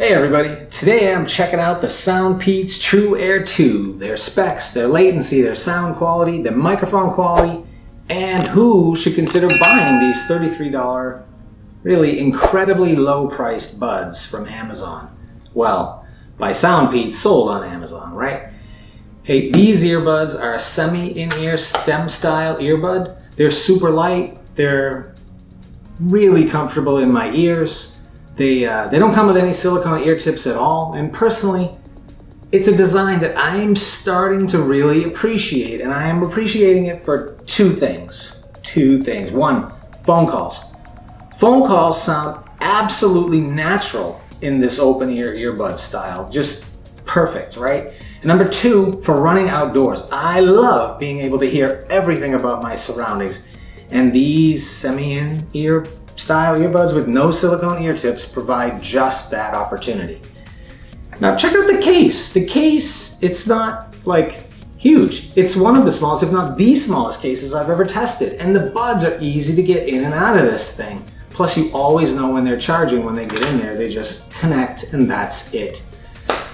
Hey everybody, today I'm checking out the Soundpeats TrueAir2, their specs, their latency, their sound quality, their microphone quality, and who should consider buying these $33, really incredibly low priced buds from Amazon. Well, by Soundpeats, sold on Amazon, right? Hey, these earbuds are a semi-in-ear stem style earbud. They're super light, they're really comfortable in my ears. They don't come with any silicone ear tips at all, and personally, it's a design that I'm starting to really appreciate, and I am appreciating it for two things. One, phone calls. Phone calls sound absolutely natural in this open ear earbud style, just perfect, right? And number two, for running outdoors. I love being able to hear everything about my surroundings, and these semi-in-ear style earbuds with no silicone ear tips provide just that opportunity. Now check out the case. The case, it's not like huge. It's one of the smallest, if not the smallest cases I've ever tested. And the buds are easy to get in and out of this thing. Plus you always know when they're charging when they get in there. They just connect and that's it.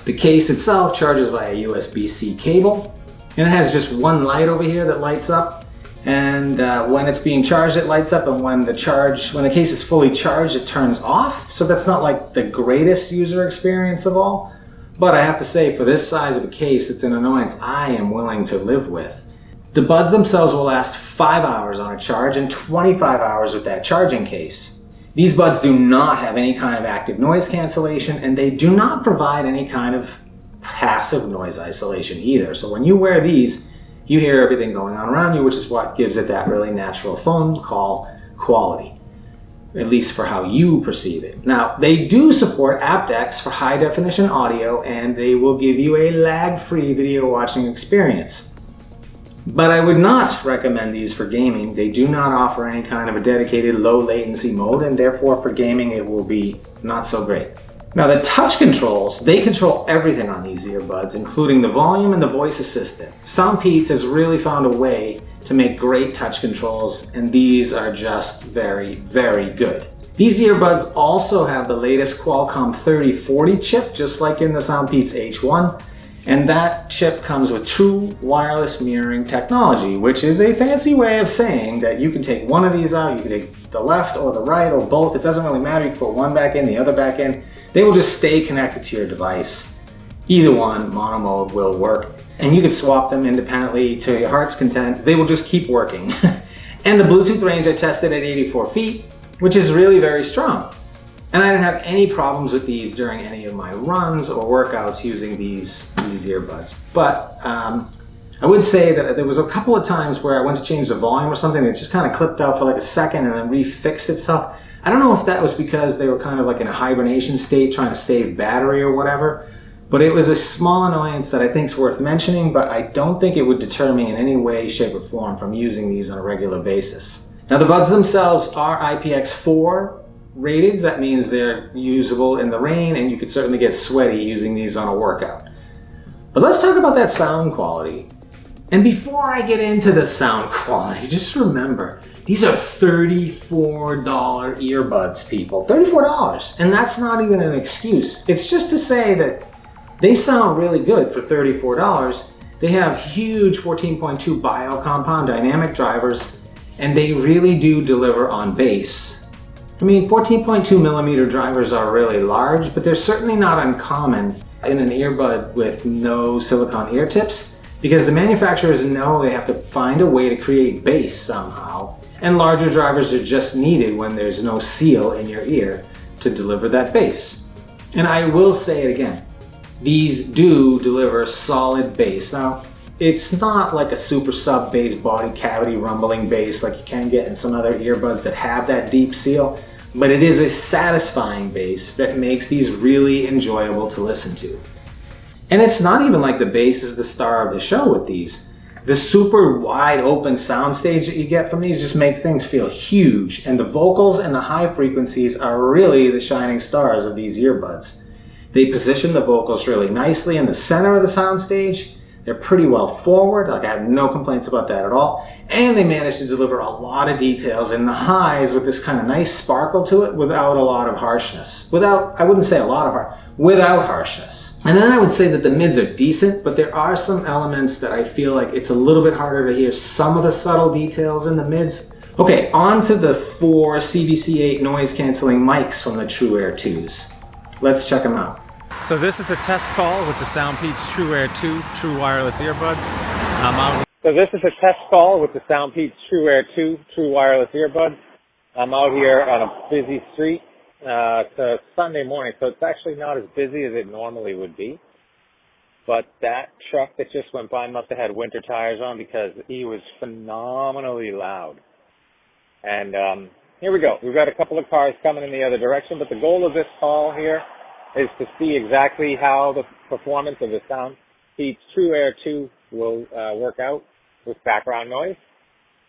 The case itself charges via USB-C cable. And it has just one light over here that lights up. And when it's being charged, it lights up, and when the case is fully charged, it turns off. So that's not like the greatest user experience of all. But I have to say, for this size of a case, it's an annoyance I am willing to live with. The buds themselves will last 5 hours on a charge and 25 hours with that charging case. These buds do not have any kind of active noise cancellation, and they do not provide any kind of passive noise isolation either. So when you wear these, you hear everything going on around you, which is what gives it that really natural phone call quality, at least for how you perceive it. Now, they do support aptX for high definition audio, and they will give you a lag-free video watching experience. But I would not recommend these for gaming. They do not offer any kind of a dedicated low latency mode, and therefore for gaming it will be not so great. Now the touch controls, they control everything on these earbuds, including the volume and the voice assistant. Soundpeats has really found a way to make great touch controls, and these are just very, very good. These earbuds also have the latest Qualcomm 3040 chip, just like in the Soundpeats H1, and that chip comes with true wireless mirroring technology, which is a fancy way of saying that you can take one of these out, you can take the left or the right or both, it doesn't really matter, you can put one back in, the other back in. They will just stay connected to your device. Either one, mono mode, will work. And you can swap them independently to your heart's content. They will just keep working. And the Bluetooth range I tested at 84 feet, which is really very strong. And I didn't have any problems with these during any of my runs or workouts using these earbuds. But I would say that there was a couple of times where I went to change the volume or something, and it just kind of clipped out for like a second and then refixed itself. I don't know if that was because they were kind of like in a hibernation state trying to save battery or whatever, but it was a small annoyance that I think is worth mentioning, but I don't think it would deter me in any way, shape, or form from using these on a regular basis. Now the buds themselves are IPX4 rated. That means they're usable in the rain, and you could certainly get sweaty using these on a workout. But let's talk about that sound quality. And before I get into the sound quality, just remember, these are $34 earbuds, people. $34. And that's not even an excuse. It's just to say that they sound really good for $34. They have huge 14.2 bio-compound dynamic drivers, and they really do deliver on bass. I mean, 14.2 millimeter drivers are really large, but they're certainly not uncommon in an earbud with no silicone ear tips, because the manufacturers know they have to find a way to create bass somehow. And larger drivers are just needed when there's no seal in your ear to deliver that bass. And I will say it again, these do deliver solid bass. Now, it's not like a super sub bass body cavity rumbling bass like you can get in some other earbuds that have that deep seal, but it is a satisfying bass that makes these really enjoyable to listen to. And it's not even like the bass is the star of the show with these. The super wide open soundstage that you get from these just make things feel huge, and the vocals and the high frequencies are really the shining stars of these earbuds. They position the vocals really nicely in the center of the soundstage. They're pretty well forward, like I have no complaints about that at all. And they managed to deliver a lot of details in the highs with this kind of nice sparkle to it without a lot of harshness. I wouldn't say a lot of without harshness. And then I would say that the mids are decent, but there are some elements that I feel like it's a little bit harder to hear some of the subtle details in the mids. Okay, on to the 4 CVC8 noise canceling mics from the TrueAir2s. Let's check them out. So this is a test call with the Soundpeats TrueAir2 true wireless earbuds. So this is a test call with the Soundpeats TrueAir2 true wireless earbuds. I'm out here on a busy street. It's a Sunday morning, so it's actually not as busy as it normally would be. But that truck that just went by must have had winter tires on because he was phenomenally loud. And here we go. We've got a couple of cars coming in the other direction, but the goal of this call here is to see exactly how the performance of the Soundpeats TrueAir2 will work out with background noise,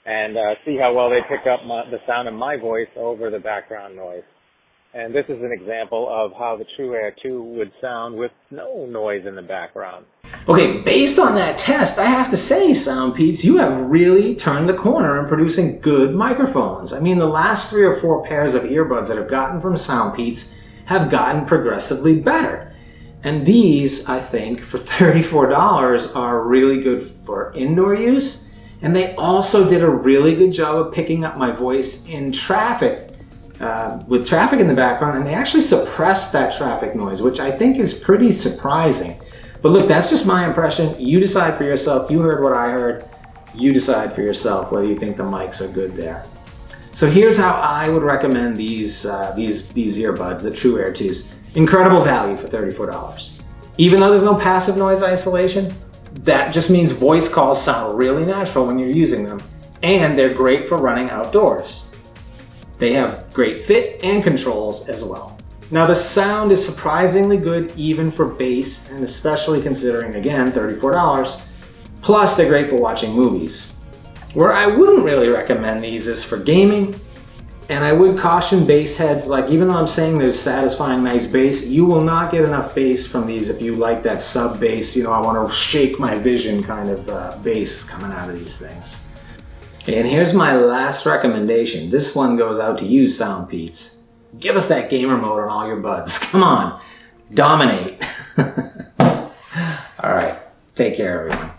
and see how well they pick up the sound of my voice over the background noise. And this is an example of how the TrueAir2 would sound with no noise in the background. Okay, based on that test, I have to say, Soundpeats, you have really turned the corner in producing good microphones. I mean, the last 3 or 4 pairs of earbuds that I've gotten from Soundpeats have gotten progressively better. And these, I think, for $34 are really good for indoor use. And they also did a really good job of picking up my voice in traffic, with traffic in the background, and they actually suppressed that traffic noise, which I think is pretty surprising. But look, that's just my impression. You decide for yourself. You heard what I heard. You decide for yourself whether you think the mics are good there. So here's how I would recommend these earbuds, the TrueAir2s. Incredible value for $34. Even though there's no passive noise isolation, that just means voice calls sound really natural when you're using them, and they're great for running outdoors. They have great fit and controls as well. Now the sound is surprisingly good even for bass, and especially considering, again, $34. Plus they're great for watching movies. Where I wouldn't really recommend these is for gaming, and I would caution bass heads, like even though I'm saying there's satisfying nice bass, you will not get enough bass from these if you like that sub bass, you know, I want to shake my vision kind of bass coming out of these things. Okay, and here's my last recommendation. This one goes out to you, Soundpeats. Give us that gamer mode on all your buds. Come on, dominate. All right, take care everyone.